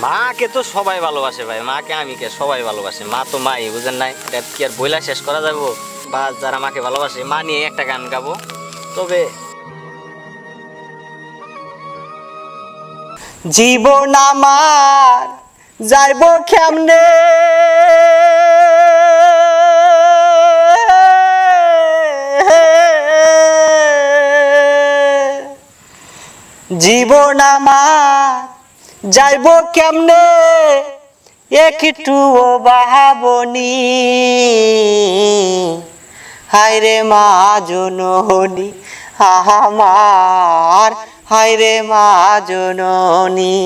মাকে তো সবাই ভালোবাসে ভাই, মাকে আমি কে সবাই ভালোবাসে, মা তো মাই, বুঝেন নাই? এটা কি আর বইলা শেষ করা যাবো? বা যারা মাকে ভালোবাসে, মা নিয়ে একটা গান গাবো। তবে জীবন আমার যাইব কেমনে, জীবন আমার যাইব কেমনে, একটু ভাবনি। হায়রে মা জননী আমার, হায়রে মা জননী।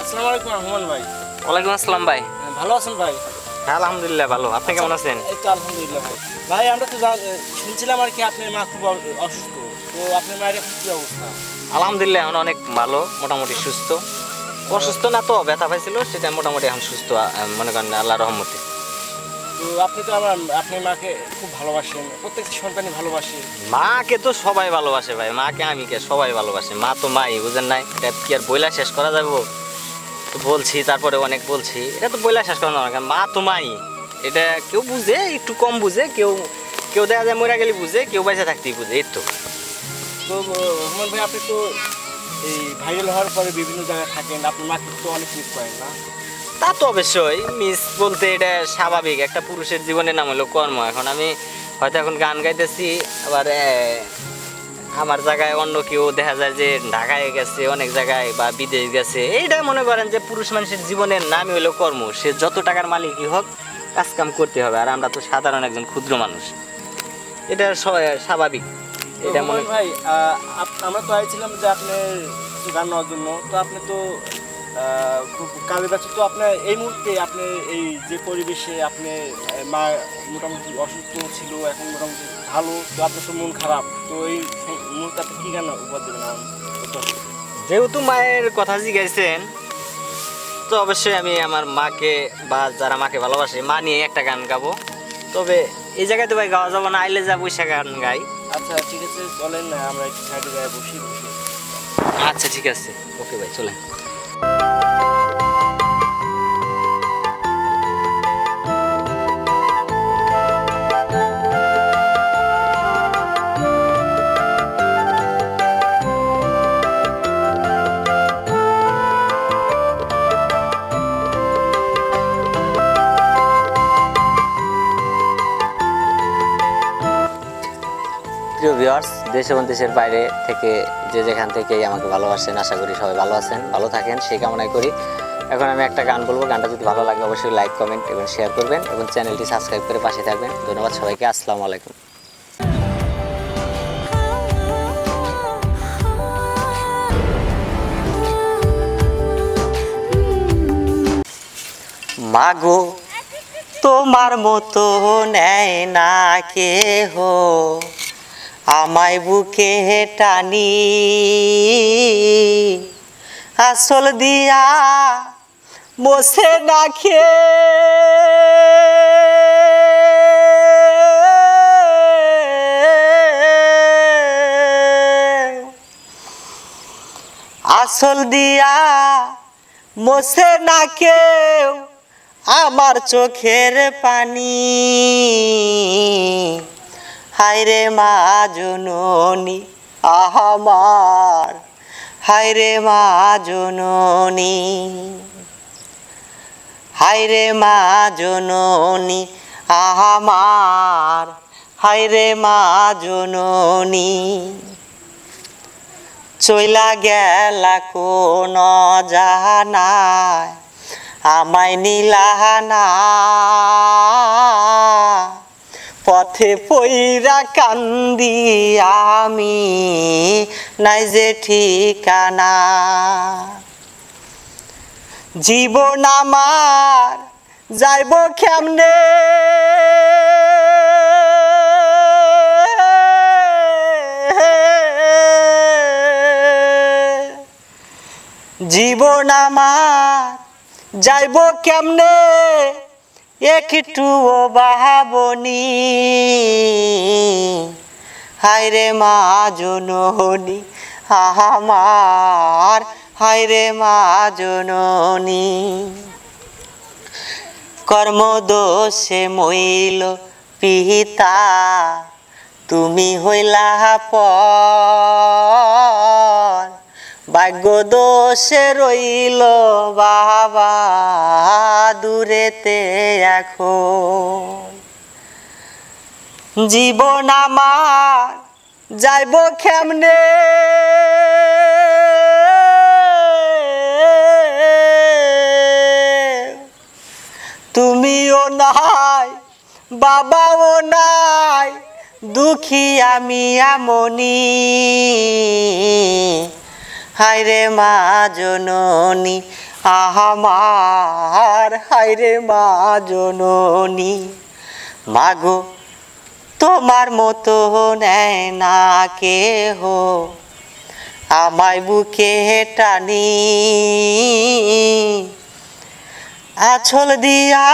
আসসালামু আলাইকুম রহমান ভাই। ওয়ালাইকুম আসসালাম ভাই। ভালো আছেন ভাই? হ্যাঁ আলহামদুলিল্লাহ ভালো, আপনি কেমন আছেন? এই তো আলহামদুলিল্লাহ ভাই। ভাই আমরা তো শুনছিলাম আর কি আপনার মা খুব অসুস্থ, তো আপনার মায়ের এখন কি অবস্থা? আলহামদুলিল্লাহ এখন অনেক ভালো, মোটামুটি সুস্থ। অসুস্থ না তো, ব্যথা পাইছিল, সেটা মোটামুটি এখন সুস্থ, মনে করেন আল্লাহর রহমতে। তো আপনি তো আপনার মাকে খুব ভালোবাসেন, প্রত্যেকটি সন্তানই ভালোবাসে। মাকে তো সবাই ভালোবাসে ভাই, মাকে আমি কে সবাই ভালোবাসে, মা তো মাই, বুঝেন নাই? এটা কি আর বইলা শেষ করা যাবো? তো বলছি, তারপরে অনেক বলছি, এটা তো বইলা শেষ করা যাবে না, মা তো মাই। এটা কেউ বুঝে, একটু কম বুঝে, কেউ কেউ দেখা যায় মরে গেলে বুঝে, কেউ বেঁচে থাকতেই বুঝে, এই তো। তো রহমান ভাই, আপনি তো এই ভাইরাল হওয়ার পরে বিভিন্ন জায়গায় থাকেন, আপনার মাকে তো অনেক মিস করেন না? তা তো অবশ্যই মিস বলতে এটা স্বাভাবিক, একটা পুরুষের জীবনের নাম হলো কর্ম। এখন আমি হয়তো এখন গান গাইতেছি, আবার আমার জায়গায় অন্য কেউ দেখা যায় যে ঢাকায় গেছে, অনেক জায়গায় বা বিদেশ গেছে। এইটা মনে করেন যে পুরুষ মানুষের জীবনের নামই হলো কর্ম, সে যত টাকার মালিকই হোক কাজ কাম করতে হবে। আর আমরা তো সাধারণ একজন ক্ষুদ্র মানুষ, এটা স্বাভাবিক। এটা মনে রহমান ভাই, আমরা তো আইছিলাম যে আপনার কিছু গান নেওয়ার জন্য, তো আপনি তো খুব কাজে ব্যস্ত। তো আপনার এই মুহূর্তে আপনি এই যে পরিবেশে আপনি মা মোটামুটি অসুস্থ ছিল, এখন মোটামুটি ভালো, তো আপনার তো মন খারাপ, তো এই মুহূর্তে আপনি কী গান উপহার দেবেন আমার দর্শকদের? যেহেতু মায়ের কথা জিজ্ঞাসেন, তো অবশ্যই আমি আমার মাকে বা যারা মাকে ভালোবাসে, মা নিয়ে একটা গান গাবো। তবে এই জায়গায় তো ভাই গাওয়া যাবো না, আইলে যা বৈশা গান গাই। আচ্ছা ঠিক আছে, চলেন না আমরা একটু সাইডে গায়ে বসি বসি। আচ্ছা ঠিক আছে, ওকে ভাই, চলেন। প্রিয় ভিউয়ার্স, দেশ এবং দেশের বাইরে থেকে যে যেখান থেকেই আমাকে ভালোবাসেন, আশা করি সবাই ভালো আছেন, ভালো থাকেন, সেই কামনাই করি। এখন আমি একটা গান বলবো, গানটা যদি ভালো লাগে অবশ্যই লাইক, কমেন্ট এবং শেয়ার করবেন এবং চ্যানেলটি সাবস্ক্রাইব করে পাশে থাকবেন। ধন্যবাদ সবাইকে, আসসালামু আলাইকুম। মাগো তোমার মতো নেয় না কেহ আমায় বুকে টানি, আসল দিয়া বসে না খে আসল দিয়া মোছে না কেউ আমার চোখের পানি। হায়রে মা জননী আমার, হায়রে মা জননী, হায়রে মা জননী আমার, হায়রে মা জননী। চইলা গেলা কোন জাহানায় আমায় নিলাহানা, পথে পইরা কান্দি আমি নাই যে ঠিকানা। জীবন আমার যাইব কেমনে, জীবন আমার যাইব কেমনে একটুও ভাবনি, হায়রে মা জননী আমার, হায়রে মা জননী। কর্মদোষে মইল পিতা, তুমি হইলা পর, ভাগ্য দোষে রইল বাবা দূরেতে এখন। জীবন আমার যাইব কেমনে তুমিও নাই বাবাও নাই, দুঃখী আমি আমনি, হায়রে মা জননী আমার, হায়রে মা জননী। মাগো তোমার মতো নেয় না কেহ আমায় বুকে টানি, আঁচল দিয়া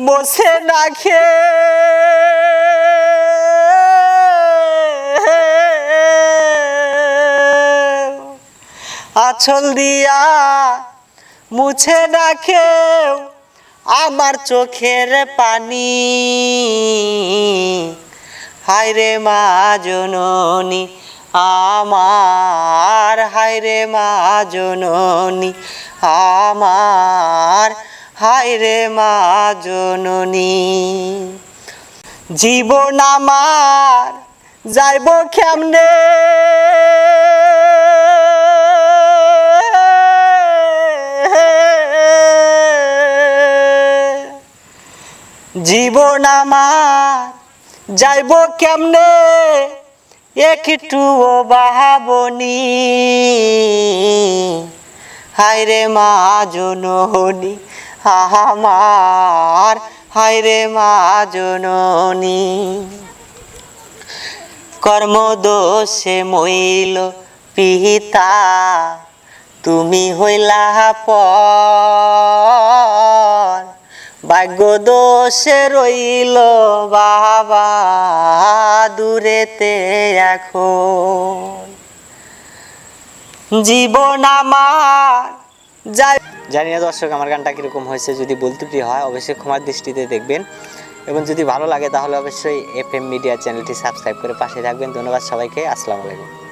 বসে না আঁচল দিয়া মুছে না কেউ আমার চোখের পানি, হায়রে মা জননী আমার, হায়রে মা জননী আমার, হায়রে মা জননী। জীবন আমার যাইব কেমনে জীবন আমার যাইব কেমনে একটুও ভাবনি, হায়রে মা জননী আমার, হায়রে মা জননী। কর্মদোষে মইল পিতা, তুমি হইলা পর, ভাগ্য দোষে রইল বাবা দূরেতে এখন। জীবন আমার যাই। জানি না দর্শক আমার গানটা কীরকম হয়েছে, যদি বলতে হয় অবশ্যই ক্ষমার দৃষ্টিতে দেখবেন, এবং যদি ভালো লাগে তাহলে অবশ্যই FM মিডিয়া চ্যানেলটি সাবস্ক্রাইব করে পাশে থাকবেন। ধন্যবাদ সবাইকে, আসসালামু আলাইকুম।